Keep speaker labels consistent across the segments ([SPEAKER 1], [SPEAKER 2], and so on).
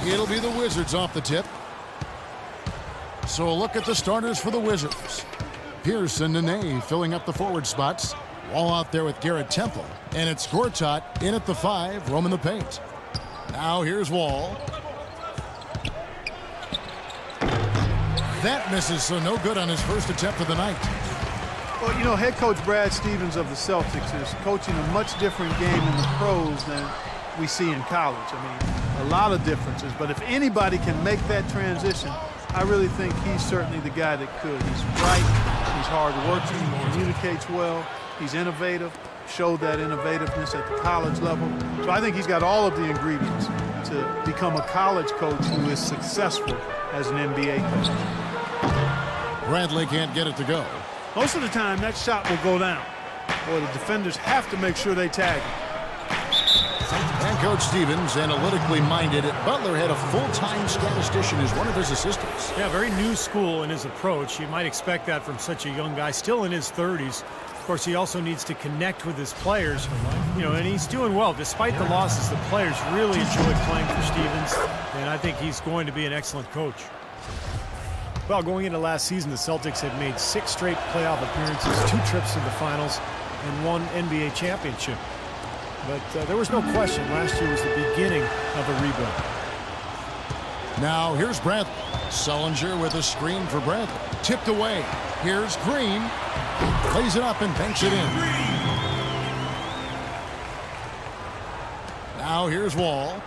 [SPEAKER 1] It'll be the Wizards off the tip. So a look at the starters for the Wizards. Pierce and Nene filling up the forward spots. Wall out there with Garrett Temple. And it's Gortat in at the 5, roaming the paint. Now here's Wall. That misses, so no good on his first attempt of the night.
[SPEAKER 2] Well, you know, head coach Brad Stevens of the Celtics is coaching a much different game in the pros than we see in college. I mean, a lot of differences. But if anybody can make that transition, I really think he's certainly the guy that could. He's bright, he's hard-working, he communicates well, he's innovative, showed that innovativeness at the college level. So I think he's got all of the ingredients to become a college coach who is successful as an NBA coach.
[SPEAKER 1] Bradley can't get it to go.
[SPEAKER 2] Most of the time, that shot will go down, or the defenders have to make sure they tag him.
[SPEAKER 1] And Coach Stevens, analytically minded, Butler had a full-time statistician as one of his assistants.
[SPEAKER 3] Yeah, very new school in his approach. You might expect that from such a young guy, still in his 30s. Of course, he also needs to connect with his players, you know, and he's doing well. Despite the losses, the players really enjoy playing for Stevens, and I think he's going to be an excellent coach. Well, going into last season, the Celtics had made 6 straight playoff appearances, 2 trips to the finals, and 1 NBA championship. But there was no question last year was the beginning of a rebuild.
[SPEAKER 1] Now here's Bradley. Sullinger with a screen for Bradley. Tipped away. Here's Green. Plays it up and banks it in. Now here's Wall.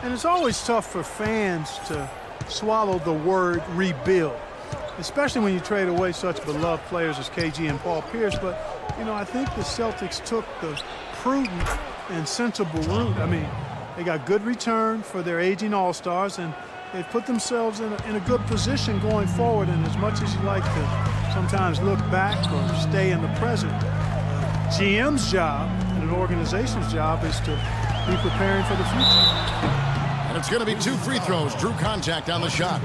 [SPEAKER 2] And it's always tough for fans to swallow the word rebuild, especially when you trade away such beloved players as KG and Paul Pierce. But, you know, I think the Celtics took the prudent and sensible route. I mean, they got good return for their aging all-stars, and they've put themselves in a good position going forward. And as much as you like to sometimes look back or stay in the present, GM's job and an organization's job is to be preparing for the future.
[SPEAKER 1] And it's going to be 2 free throws. Drew contact on the shot.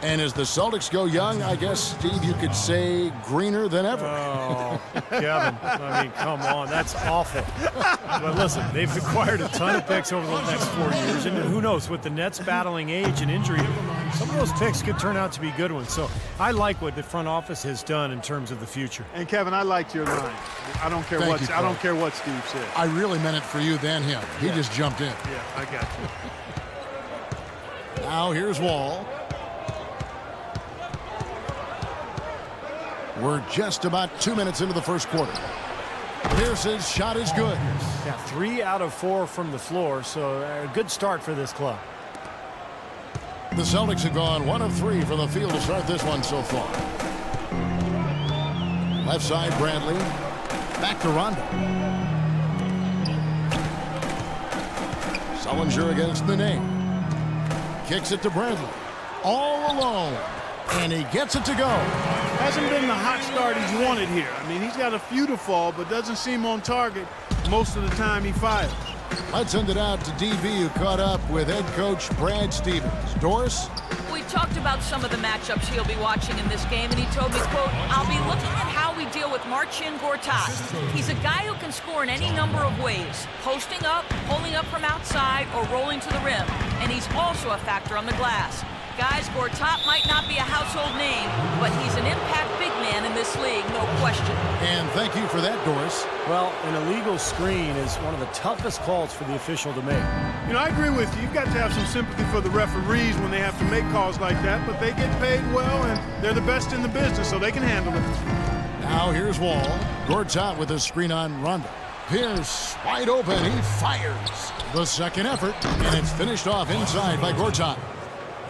[SPEAKER 1] And as the Celtics go young, I guess, Steve, you could say greener than ever.
[SPEAKER 3] Oh, Kevin, I mean, come on. That's awful. But listen, they've acquired a ton of picks over the next 4 years. And who knows, with the Nets battling age and injury, some of those picks could turn out to be good ones. So I like what the front office has done in terms of the future.
[SPEAKER 2] And, Kevin, I liked your line. I don't care what Steve said.
[SPEAKER 1] I really meant it for you than him. He just jumped in.
[SPEAKER 2] Yeah, I got you.
[SPEAKER 1] Now here's Wall. We're just about 2 minutes into the first quarter. Pierce's shot is good.
[SPEAKER 3] Yeah, 3 out of 4 from the floor, so a good start for this club.
[SPEAKER 1] The Celtics have gone 1 of 3 from the field to start this one so far. Left side, Bradley. Back to Rondo. Sullinger against the name. Kicks it to Bradley. All alone. And he gets it to go.
[SPEAKER 2] Hasn't been the hot start he's wanted here. I mean, he's got a few to fall, but doesn't seem on target most of the time he fires.
[SPEAKER 1] Let's send it out to DV, who caught up with head coach Brad Stevens. Doris?
[SPEAKER 4] We talked about some of the matchups he'll be watching in this game, and he told me, quote, "I'll be looking at how we deal with Marcin Gortat. He's a guy who can score in any number of ways, posting up, pulling up from outside, or rolling to the rim. And he's also a factor on the glass. Guys, Gortat might not be a household name, but he's an impact big man in this league, no question."
[SPEAKER 1] And thank you for that, Doris.
[SPEAKER 3] Well, an illegal screen is one of the toughest calls for the official to make.
[SPEAKER 2] You know, I agree with you. You've got to have some sympathy for the referees when they have to make calls like that, but they get paid well, and they're the best in the business, so they can handle it.
[SPEAKER 1] Now here's Wall. Gortat with a screen on Rondo. Pierce wide open. He fires. The second effort, and it's finished off inside by Gortat.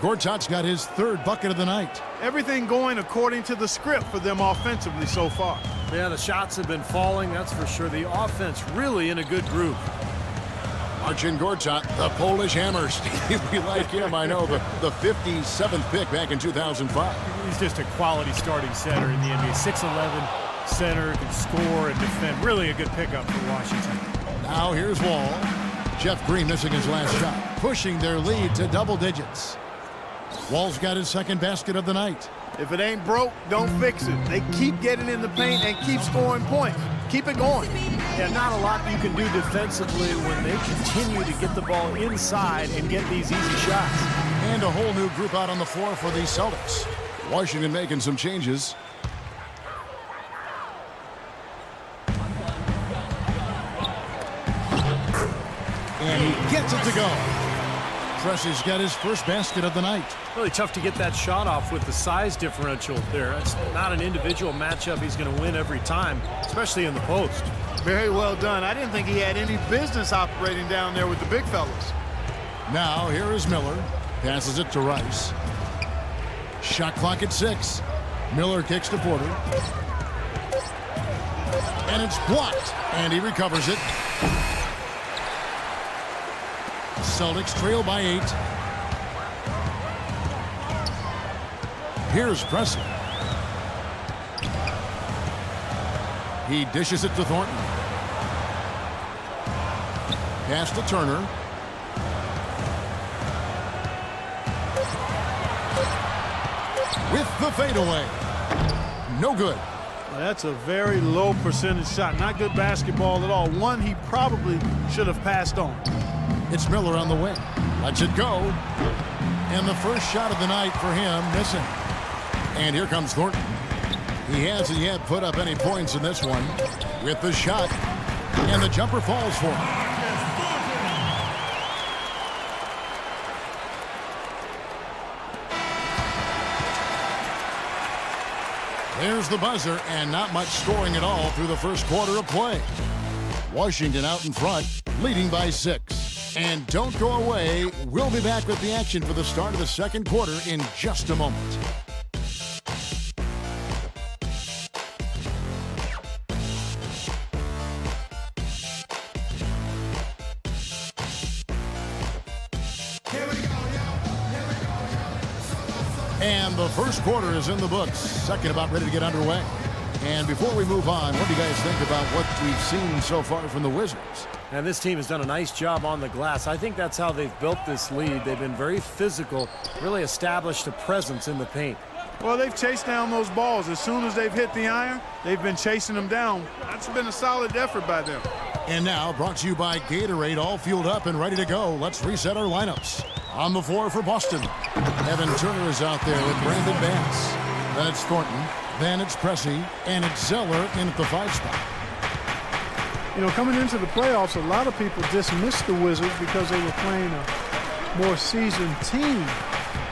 [SPEAKER 1] Gortat's got his 3rd bucket of the night.
[SPEAKER 2] Everything going according to the script for them offensively so far.
[SPEAKER 3] Yeah, the shots have been falling, that's for sure. The offense really in a good groove.
[SPEAKER 1] Marcin Gortat, the Polish hammer. Steve, we like him. I know, the 57th pick back in 2005.
[SPEAKER 3] He's just a quality starting center in the NBA. 6'11", center, can score and defend. Really a good pickup for Washington.
[SPEAKER 1] Now here's Wall. Jeff Green missing his last shot, pushing their lead to double digits. Wall's got his 2nd basket of the night.
[SPEAKER 2] If it ain't broke, don't fix it. They keep getting in the paint and keep scoring points.
[SPEAKER 5] keep it going.
[SPEAKER 3] Yeah, not a lot you can do defensively when they continue to get the ball inside and get these easy shots.
[SPEAKER 1] And a whole new group out on the floor for the Celtics. Washington making some changes. And he gets it to go. Pressey's got his first basket of the night.
[SPEAKER 3] Really tough to get that shot off with the size differential there. It's not an individual matchup he's going to win every time, especially in the post.
[SPEAKER 5] Very well done. I didn't think he had any business operating down there with the big fellas.
[SPEAKER 1] Now here is Miller. Passes it to Rice. Shot clock at 6. Miller kicks to Porter. And it's blocked. And he recovers it. Celtics trail by 8. Here's Pressey. He dishes it to Thornton. Pass to Turner. With the fadeaway. No good.
[SPEAKER 2] Well, that's a very low percentage shot. Not good basketball at all. One he probably should have passed on.
[SPEAKER 1] It's Miller on the wing. Lets it go. And the first shot of the night for him missing. And here comes Thornton. He hasn't yet put up any points in this one. With the shot. And the jumper falls for him. There's the buzzer, and not much scoring at all through the first quarter of play. Washington out in front, leading by 6. And don't go away. We'll be back with the action for the start of the second quarter in just a moment. And the first quarter is in the books. Second about ready to get underway. And before we move on, what do you guys think about what we've seen so far from the Wizards?
[SPEAKER 3] And this team has done a nice job on the glass. I think that's how they've built this lead. They've been very physical, really established a presence in the paint.
[SPEAKER 2] Well, they've chased down those balls. As soon as they've hit the iron, they've been chasing them down. That's been a solid effort by them.
[SPEAKER 1] And now, brought to you by Gatorade, all fueled up and ready to go. Let's reset our lineups. On the floor for Boston, Evan Turner is out there with Brandon Bass. Then it's Thornton. Then it's Pressey. And it's Zeller in at the 5 spot.
[SPEAKER 2] You know, coming into the playoffs, a lot of people dismissed the Wizards because they were playing a more seasoned team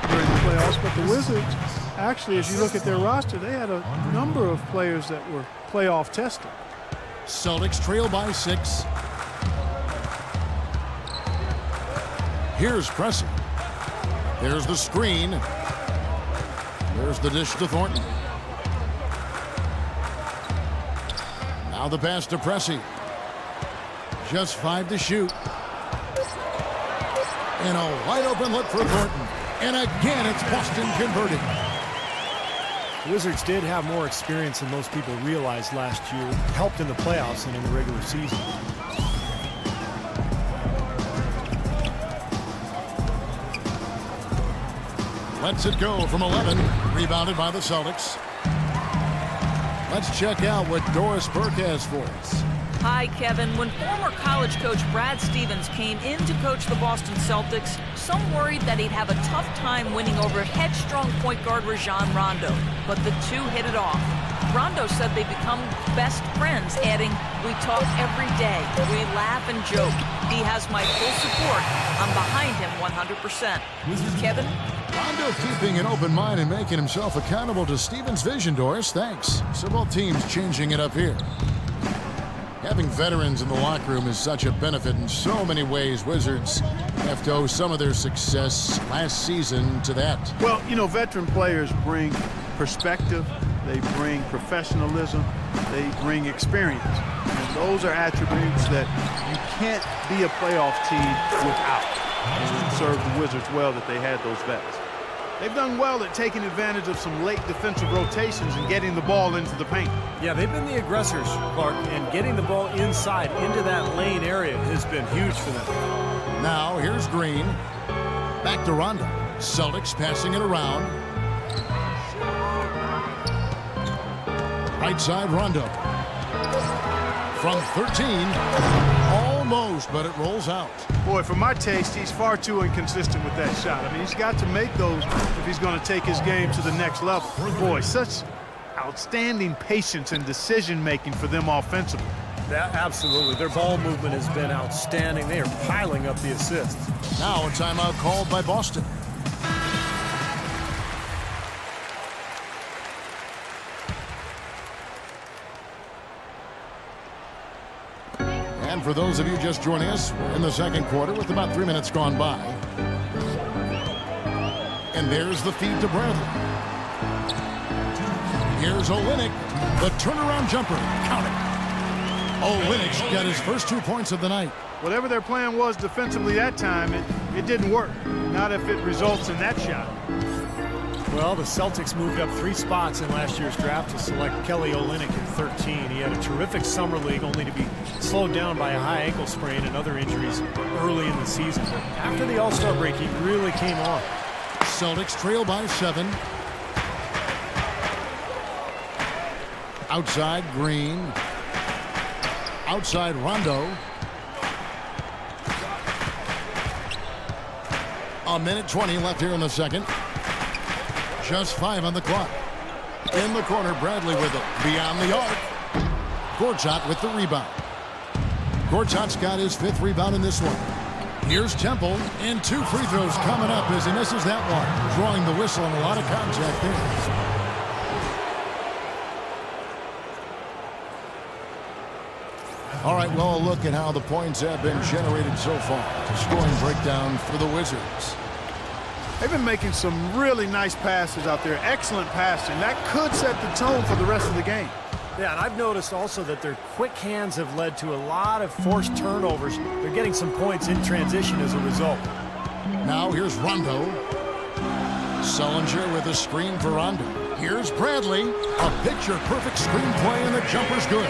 [SPEAKER 2] during the playoffs. But the Wizards, actually, as you look at their roster, they had a number of players that were playoff tested.
[SPEAKER 1] Celtics trail by 6. Here's Pressey. There's the screen. There's the dish to Thornton. Now the pass to Pressey. Just 5 to shoot. And a wide open look for Thornton. And again, it's Boston converting.
[SPEAKER 3] The Wizards did have more experience than most people realized last year. Helped in the playoffs and in the regular season.
[SPEAKER 1] Lets it go from 11. Rebounded by the Celtics. Let's check out what Doris Burke has for us.
[SPEAKER 4] Hi, Kevin. When former college coach Brad Stevens came in to coach the Boston Celtics, some worried that he'd have a tough time winning over headstrong point guard Rajon Rondo. But the two hit it off. Rondo said they become best friends, adding, "We talk every day. We laugh and joke. He has my full support. I'm behind him 100%. Kevin?
[SPEAKER 1] Rondo keeping an open mind and making himself accountable to Stevens' vision, Doris. Thanks. So both teams changing it up here. Having veterans in the locker room is such a benefit in so many ways. Wizards have to owe some of their success last season to that.
[SPEAKER 2] Well, you know, veteran players bring perspective, they bring professionalism, they bring experience. And those are attributes that you can't be a playoff team without. And it served the Wizards well that they had those vets. They've done well at taking advantage of some late defensive rotations and getting the ball into the paint.
[SPEAKER 3] Yeah, they've been the aggressors, Clark, and getting the ball inside into that lane area has been huge for them.
[SPEAKER 1] Now, here's Green. Back to Rondo. Celtics passing it around. Right side, Rondo. From 13, almost, but it rolls out.
[SPEAKER 2] Boy, for my taste, he's far too inconsistent with that shot. I mean, he's got to make those if he's going to take his game to the next level. Boy, such outstanding patience and decision-making for them offensively.
[SPEAKER 3] Absolutely. Their ball movement has been outstanding. They are piling up the assists.
[SPEAKER 1] Now a timeout called by Boston. And for those of you just joining us, we're in the second quarter with about 3 minutes gone by. And there's the feed to Bradley. Here's Olynyk, the turnaround jumper. Count it. Olynyk's got his first 2 points of the night.
[SPEAKER 2] Whatever their plan was defensively that time, it didn't work. Not if it results in that shot.
[SPEAKER 3] Well, the Celtics moved up 3 spots in last year's draft to select Kelly Olynyk at 13. He had a terrific summer league, only to be slowed down by a high ankle sprain and other injuries early in the season. But after the All-Star break, he really came on.
[SPEAKER 1] Celtics trail by 7. Outside Green. Outside Rondo. A minute 20 left here in the second. Just 5 on the clock. In the corner, Bradley with it. Beyond the arc. Gortat with the rebound. Gortat's got his 5th rebound in this one. Here's Temple, and 2 free throws coming up as he misses that one. Drawing the whistle and a lot of contact there. All right, well, a look at how the points have been generated so far. The scoring breakdown for the Wizards.
[SPEAKER 2] They've been making some really nice passes out there. Excellent passing. That could set the tone for the rest of the game.
[SPEAKER 3] Yeah, and I've noticed also that their quick hands have led to a lot of forced turnovers. They're getting some points in transition as a result.
[SPEAKER 1] Now here's Rondo. Sullinger with a screen for Rondo. Here's Bradley. A picture-perfect screenplay, and the jumper's good.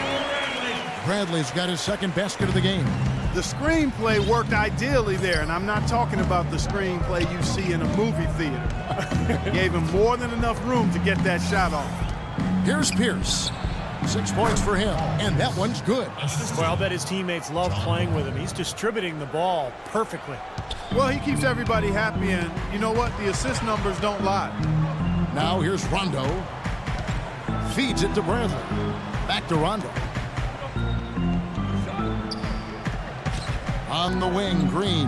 [SPEAKER 1] Bradley's got his 2nd basket of the game.
[SPEAKER 2] The screenplay worked ideally there, and I'm not talking about the screenplay you see in a movie theater. Gave him more than enough room to get that shot off.
[SPEAKER 1] Here's Pierce. 6 points for him, and that one's good.
[SPEAKER 3] Well, I'll bet his teammates love playing with him. He's distributing the ball perfectly.
[SPEAKER 2] Well, he keeps everybody happy, and you know what? The assist numbers don't lie.
[SPEAKER 1] Now here's Rondo. Feeds it to Bradley. Back to Rondo. On the wing, Green.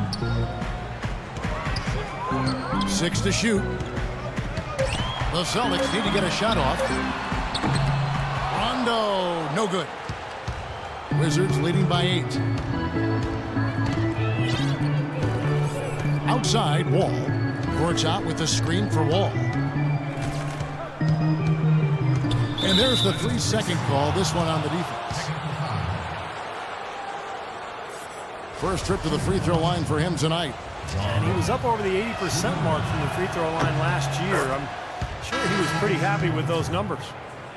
[SPEAKER 1] 6 to shoot. The Celtics need to get a shot off. Rondo, no good. Wizards leading by 8. Outside, Wall. Gortat with the screen for Wall. And there's the 3-second call, this one on the defense. First trip to the free throw line for him tonight.
[SPEAKER 3] And he was up over the 80% mark from the free throw line last year. I'm sure he was pretty happy with those numbers.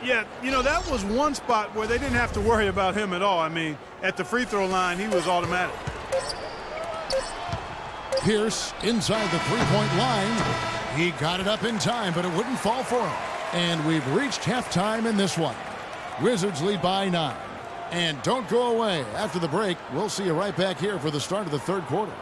[SPEAKER 2] Yeah, you know, that was one spot where they didn't have to worry about him at all. I mean, at the free throw line, he was automatic.
[SPEAKER 1] Pierce inside the three-point line. He got it up in time, but it wouldn't fall for him. And we've reached halftime in this one. Wizards lead by 9. And don't go away. After the break, we'll see you right back here for the start of the third quarter.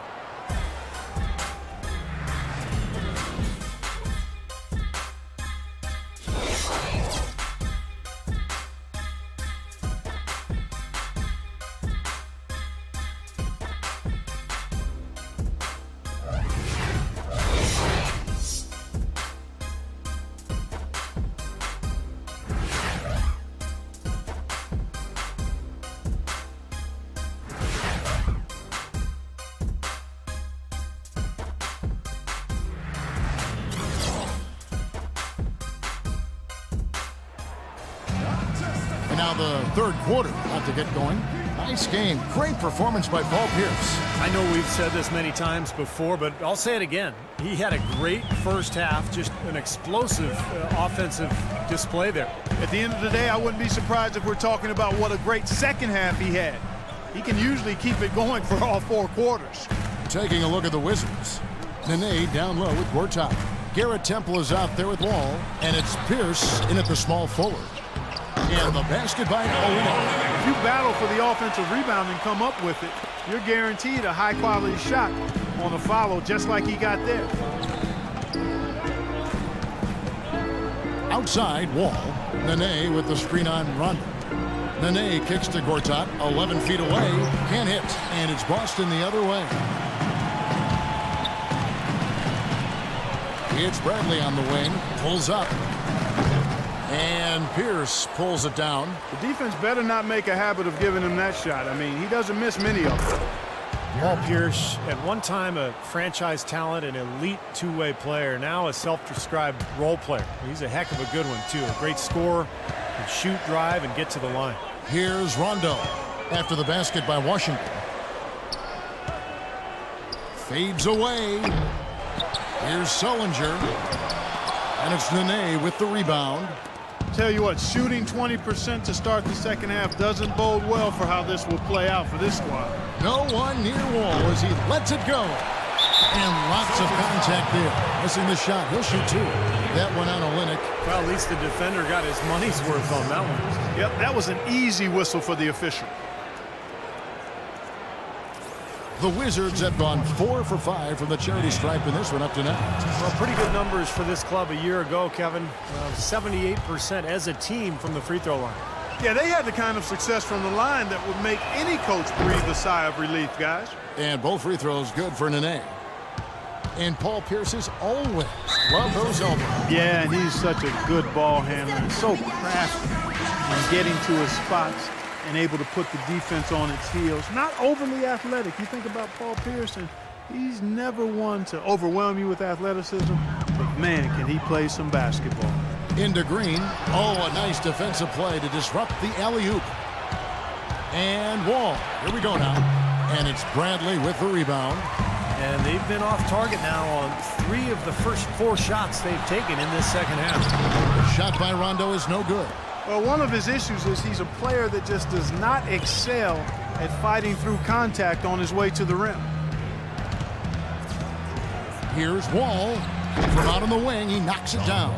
[SPEAKER 1] Now the third quarter about to get going. Nice game. Great performance by Paul Pierce.
[SPEAKER 3] I know we've said this many times before, but I'll say it again. He had a great first half, just an explosive offensive display there.
[SPEAKER 2] At the end of the day, I wouldn't be surprised if we're talking about what a great second half he had. He can usually keep it going for all 4 quarters.
[SPEAKER 1] Taking a look at the Wizards. Nene down low with Gortat. Garrett Temple is out there with Wall, and it's Pierce in at the small forward. And the basket by Olin.
[SPEAKER 2] If you battle for the offensive rebound and come up with it, you're guaranteed a high-quality shot on a follow, just like he got there.
[SPEAKER 1] Outside, Wall. Nene with the screen on Rondo. Nene kicks to Gortat, 11 feet away. Can't hit, and it's Boston the other way. It's Bradley on the wing, pulls up. And Pierce pulls it down.
[SPEAKER 2] The defense better not make a habit of giving him that shot. I mean, he doesn't miss many of them.
[SPEAKER 3] Paul Pierce, at one time a franchise talent, an elite two-way player, now a self-described role player. He's a heck of a good one, too. A great scorer, can shoot, drive, and get to the line.
[SPEAKER 1] Here's Rondo after the basket by Washington. Fades away. Here's Sullinger. And it's Nene with the rebound.
[SPEAKER 2] Tell you what, shooting 20% to start the second half doesn't bode well for how this will play out for this squad.
[SPEAKER 1] No one near Wall as he lets it go. And lots of contact there. Missing the shot. He'll shoot two. That one on Olynyk.
[SPEAKER 3] Well, at least the defender got his money's worth on that one.
[SPEAKER 2] Yep, that was an easy whistle for the official.
[SPEAKER 1] The Wizards have gone 4 for 5 from the charity stripe in this one up to now.
[SPEAKER 3] Well, pretty good numbers for this club a year ago, Kevin. 78% as a team from the free throw line.
[SPEAKER 2] Yeah, they had the kind of success from the line that would make any coach breathe a sigh of relief, guys.
[SPEAKER 1] And both free throws good for Nene. And Paul Pierce is always love those elbows.
[SPEAKER 2] Yeah, and he's such a good ball handler. So crafty in getting to his spots and able to put the defense on its heels. Not overly athletic. You think about Paul Pierce, and he's never one to overwhelm you with athleticism. But, man, can he play some basketball.
[SPEAKER 1] Into Green. Oh, a nice defensive play to disrupt the alley-oop. And Wall. Here we go now. And it's Bradley with the rebound.
[SPEAKER 3] And they've been off target now on 3 of the first 4 shots they've taken in this second half.
[SPEAKER 1] The shot by Rondo is no good.
[SPEAKER 2] Well, one of his issues is he's a player that just does not excel at fighting through contact on his way to the rim.
[SPEAKER 1] Here's Wall. From out on the wing, he knocks it down.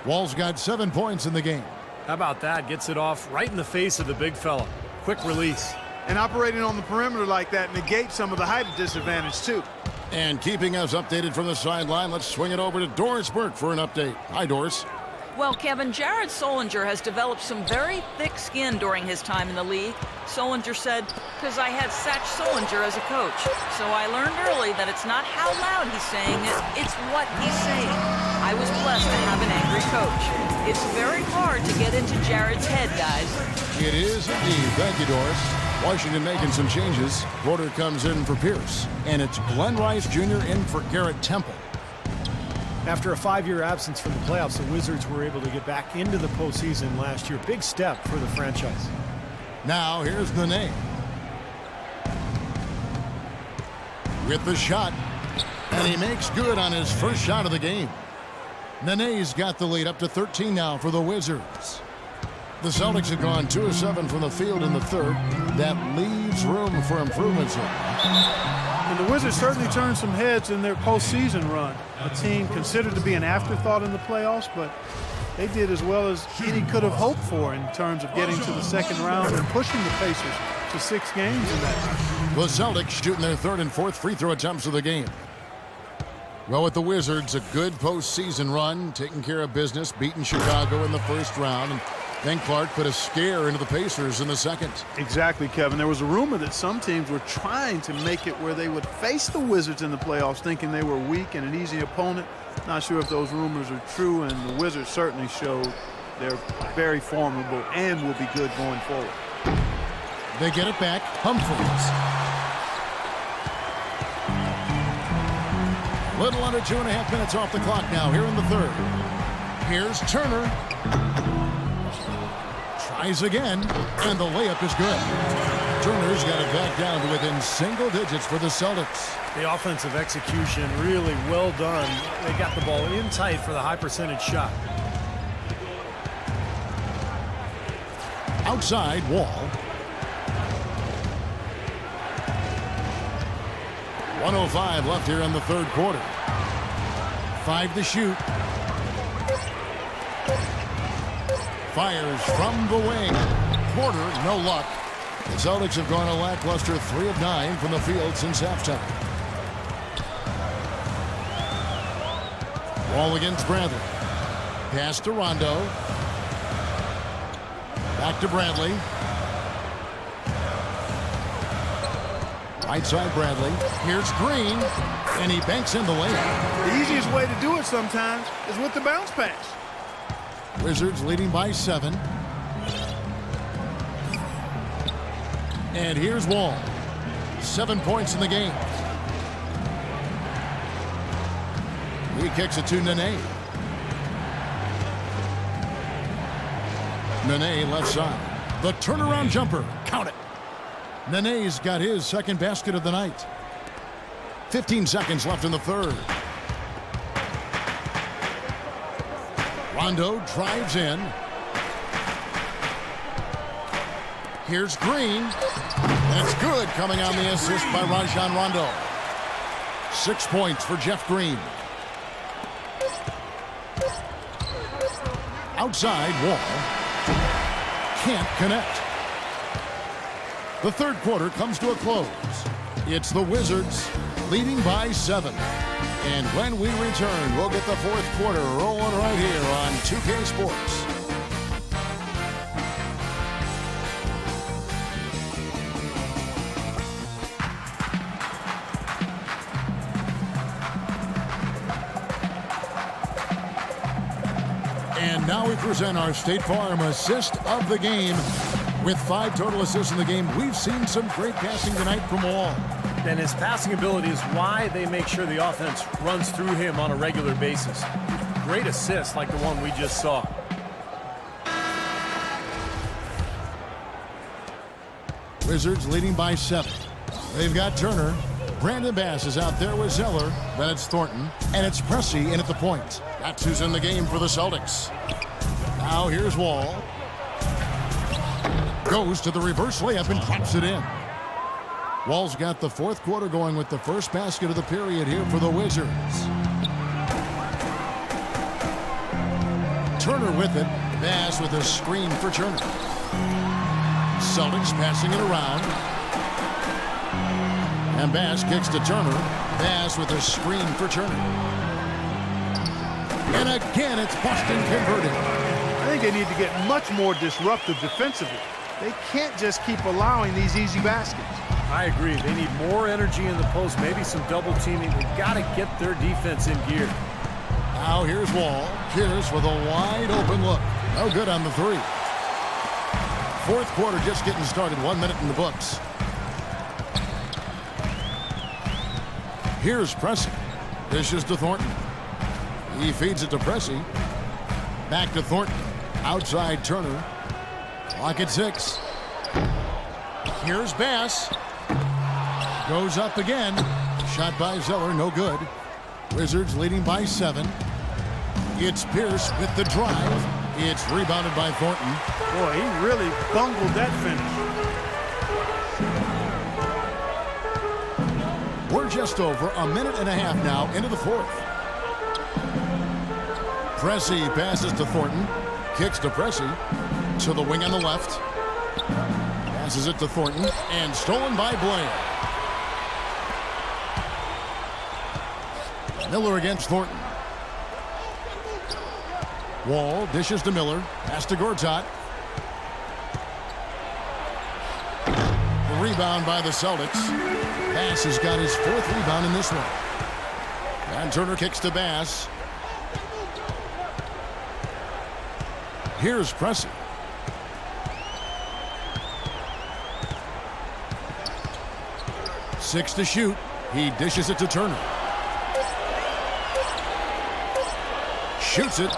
[SPEAKER 1] Wall's got 7 points in the game.
[SPEAKER 3] How about that? Gets it off right in the face of the big fella. Quick release.
[SPEAKER 2] And operating on the perimeter like that negates some of the height disadvantage, too.
[SPEAKER 1] And keeping us updated from the sideline, let's swing it over to Doris Burke for an update. Hi, Doris.
[SPEAKER 4] Well, Kevin, Jared Sullinger has developed some very thick skin during his time in the league. Sullinger said, because I had Satch Sullinger as a coach. So I learned early that it's not how loud he's saying it, it's what he's saying. I was blessed to have an angry coach. It's very hard to get into Jared's head, guys.
[SPEAKER 1] It is indeed. Thank you, Doris. Washington making some changes. Porter comes in for Pierce. And it's Glenn Rice Jr. in for Garrett Temple.
[SPEAKER 3] After a 5-year absence from the playoffs, the Wizards were able to get back into the postseason last year. Big step for the franchise.
[SPEAKER 1] Now here's Nene. With the shot. And he makes good on his first shot of the game. Nene's got the lead up to 13 now for the Wizards. The Celtics have gone 2 of 7 from the field in the third. That leaves room for improvements here.
[SPEAKER 2] And the Wizards certainly turned some heads in their postseason run. A team considered to be an afterthought in the playoffs, but they did as well as any could have hoped for in terms of getting to the second round and pushing the Pacers to 6 games in that time.
[SPEAKER 1] The Celtics shooting their 3rd and 4th free throw attempts of the game. Well, with the Wizards, a good postseason run, taking care of business, beating Chicago in the first round, and then Clark put a scare into the Pacers in the second.
[SPEAKER 2] Exactly, Kevin. There was a rumor that some teams were trying to make it where they would face the Wizards in the playoffs, thinking they were weak and an easy opponent. Not sure if those rumors are true, and the Wizards certainly showed they're very formidable and will be good going forward.
[SPEAKER 1] They get it back. Humphries. Little under 2.5 minutes off the clock now here in the third. Here's Turner. Tries again, and the layup is good. Turner's got it back down to within single digits for the Celtics.
[SPEAKER 3] The offensive execution really well done. They got the ball in tight for the high percentage shot.
[SPEAKER 1] Outside, Wall. 1:05 left here in the third quarter. 5 to shoot. Fires from the wing. Porter, no luck. The Celtics have gone a lackluster 3 of 9 from the field since halftime. Wall against Bradley. Pass to Rondo. Back to Bradley. Right side Bradley. Here's Green. And he banks in the layup.
[SPEAKER 5] The easiest way to do it sometimes is with the bounce pass.
[SPEAKER 1] Wizards leading by 7. And here's Wall. 7 points in the game. He kicks it to Nene. Nene left side. The turnaround jumper. Count it. Nene's got his second basket of the night. 15 seconds left in the third. Rondo drives in. Here's Green. And it's good, coming on the assist by Rajon Rondo. 6 points for Jeff Green. Outside, Wall. Can't connect. The third quarter comes to a close. It's the Wizards leading by 7. And when we return, we'll get the fourth quarter rolling right here on 2K Sports. And now we present our State Farm assist of the game. With 5 total assists in the game, we've seen some great passing tonight from Wall.
[SPEAKER 3] And his passing ability is why they make sure the offense runs through him on a regular basis. Great assists like the one we just saw.
[SPEAKER 1] Wizards leading by 7. They've got Turner. Brandon Bass is out there with Zeller. Then it's Thornton. And it's Pressey in at the point. That's who's in the game for the Celtics. Now here's Wall. Goes to the reverse layup and drops it in. Wall's got the fourth quarter going with the first basket of the period here for the Wizards. Turner with it. Bass with a screen for Turner. Celtics passing it around. And Bass kicks to Turner. Bass with a screen for Turner. And again, it's Boston converted.
[SPEAKER 2] I think they need to get much more disruptive defensively. They can't just keep allowing these easy baskets.
[SPEAKER 3] I agree. They need more energy in the post, maybe some double teaming. They've got to get their defense in gear.
[SPEAKER 1] Now here's Wall. Pierce with a wide open look. No good on the 3. Fourth quarter just getting started. 1 minute in the books. Here's Pressey. Dishes to Thornton. He feeds it to Pressey. Back to Thornton. Outside Turner. Clock at 6. Here's Bass. Goes up again. Shot by Zeller, no good. Wizards leading by 7. It's Pierce with the drive. It's rebounded by Thornton.
[SPEAKER 2] Boy, he really bungled that finish.
[SPEAKER 1] We're just over a minute and a half now into the fourth. Pressey passes to Thornton. Kicks to Pressey. To the wing on the left. Passes it to Thornton. And stolen by Blair. Miller against Thornton. Wall dishes to Miller. Pass to Gortat. The rebound by the Celtics. Bass has got his 4th rebound in this one. And Turner kicks to Bass. Here's Pressey. Six to shoot. He dishes it to Turner. Shoots it.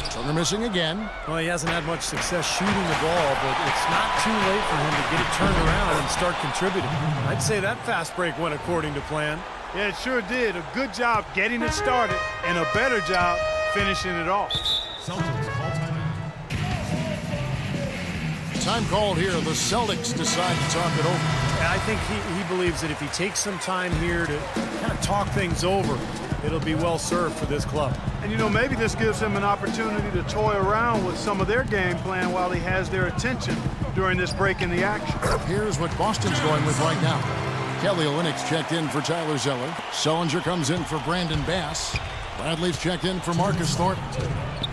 [SPEAKER 1] Turner missing again.
[SPEAKER 3] Well, he hasn't had much success shooting the ball, but it's not too late for him to get it turned around and start contributing. I'd say that fast break went according to plan.
[SPEAKER 2] Yeah, it sure did. A good job getting it started and a better job finishing it off.
[SPEAKER 6] Celtics call timeout.
[SPEAKER 1] Time called here. The Celtics decide to talk it over.
[SPEAKER 3] And I think he believes that if he takes some time here to kind of talk things over, it'll be well served for this club.
[SPEAKER 2] And, you know, maybe this gives him an opportunity to toy around with some of their game plan while he has their attention during this break in the action.
[SPEAKER 1] Here's what Boston's going with right now. Kelly Olynyk's checked in for Tyler Zeller. Sullinger comes in for Brandon Bass. Bradley's checked in for Marcus Thornton.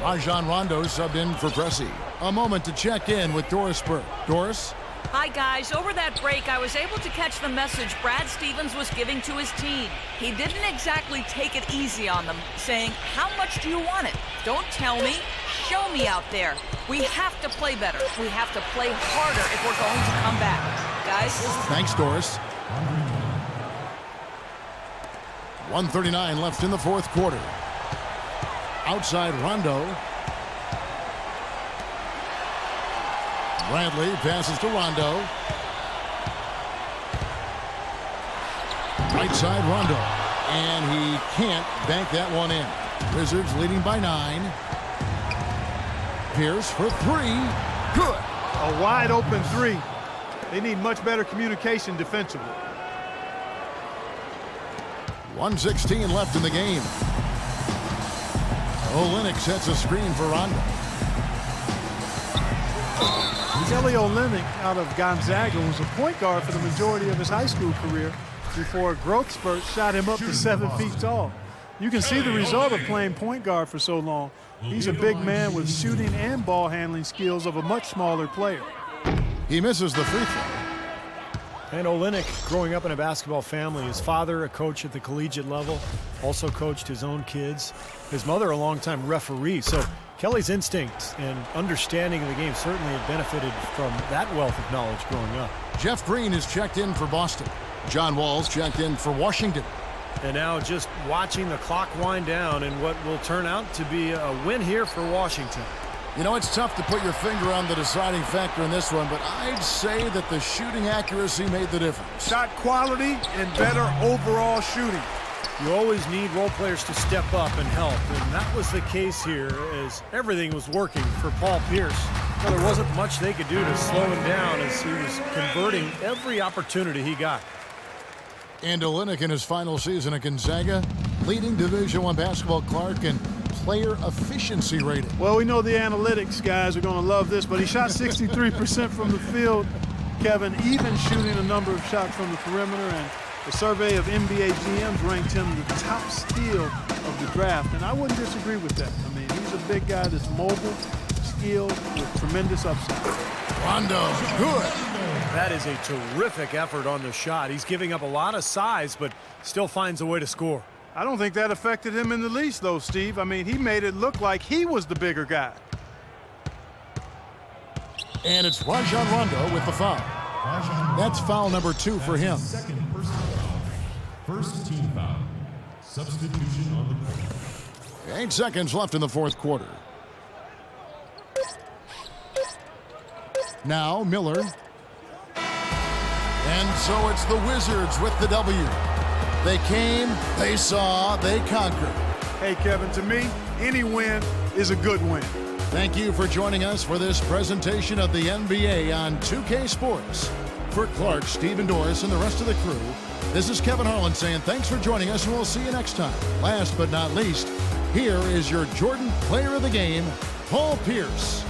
[SPEAKER 1] Rajon Rondo subbed in for Pressey. A moment to check in with Doris Burke. Doris?
[SPEAKER 4] Hi, guys. Over that break, I was able to catch the message Brad Stevens was giving to his team. He didn't exactly take it easy on them, saying, how much do you want it? Don't tell me. Show me out there. We have to play better. We have to play harder if we're going to come back. Guys,
[SPEAKER 1] Thanks, Doris. 1:39 left in the fourth quarter. Outside Rondo. Bradley passes to Rondo. Right side Rondo. And he can't bank that one in. Wizards leading by 9. Pierce for 3. Good.
[SPEAKER 2] A wide open 3. They need much better communication defensively.
[SPEAKER 1] 1:16 left in the game. Olynyk sets a screen for Rondo.
[SPEAKER 2] Kelly Olynyk out of Gonzaga was a point guard for the majority of his high school career before a growth spurt shot him up to 7 feet tall. You can see the result of playing point guard for so long. He's a big man with shooting and ball handling skills of a much smaller player.
[SPEAKER 1] He misses the free throw.
[SPEAKER 3] And Olynyk, growing up in a basketball family, his father a coach at the collegiate level, also coached his own kids. His mother a longtime referee. So Kelly's instincts and understanding of the game certainly have benefited from that wealth of knowledge growing up.
[SPEAKER 1] Jeff Green is checked in for Boston. John Wall's checked in for Washington.
[SPEAKER 3] And now just watching the clock wind down and what will turn out to be a win here for Washington.
[SPEAKER 1] You know, it's tough to put your finger on the deciding factor in this one, but I'd say that the shooting accuracy made the difference.
[SPEAKER 5] Shot quality and better overall shooting.
[SPEAKER 3] You always need role players to step up and help, and that was the case here as everything was working for Paul Pierce. Well, there wasn't much they could do to slow him down as he was converting every opportunity he got.
[SPEAKER 1] And Olynyk in his final season at Gonzaga, leading Division I basketball Clark and player efficiency rating.
[SPEAKER 2] Well, we know the analytics guys are going to love this, but he shot 63% from the field, Kevin, even shooting a number of shots from the perimeter, and the survey of NBA GMs ranked him the top steal of the draft, and I wouldn't disagree with that. I mean, he's a big guy that's mobile, skilled, with tremendous upside.
[SPEAKER 1] Rondo, good.
[SPEAKER 3] That is a terrific effort on the shot. He's giving up a lot of size, but still finds a way to score.
[SPEAKER 2] I don't think that affected him in the least, though, Steve. I mean, he made it look like he was the bigger guy.
[SPEAKER 1] And it's Rajon Rondo with the foul. That's foul number 2 for him.
[SPEAKER 6] Second personal foul. First team foul. Substitution on the court.
[SPEAKER 1] 8 seconds left in the fourth quarter. Now Miller. And so it's the Wizards with the W. They came, they saw, they conquered.
[SPEAKER 2] Hey, Kevin, to me, any win is a good win.
[SPEAKER 1] Thank you for joining us for this presentation of the NBA on 2K Sports. For Clark, Steve, and Doris, and the rest of the crew, this is Kevin Harlan saying thanks for joining us, and we'll see you next time. Last but not least, here is your Jordan Player of the Game, Paul Pierce.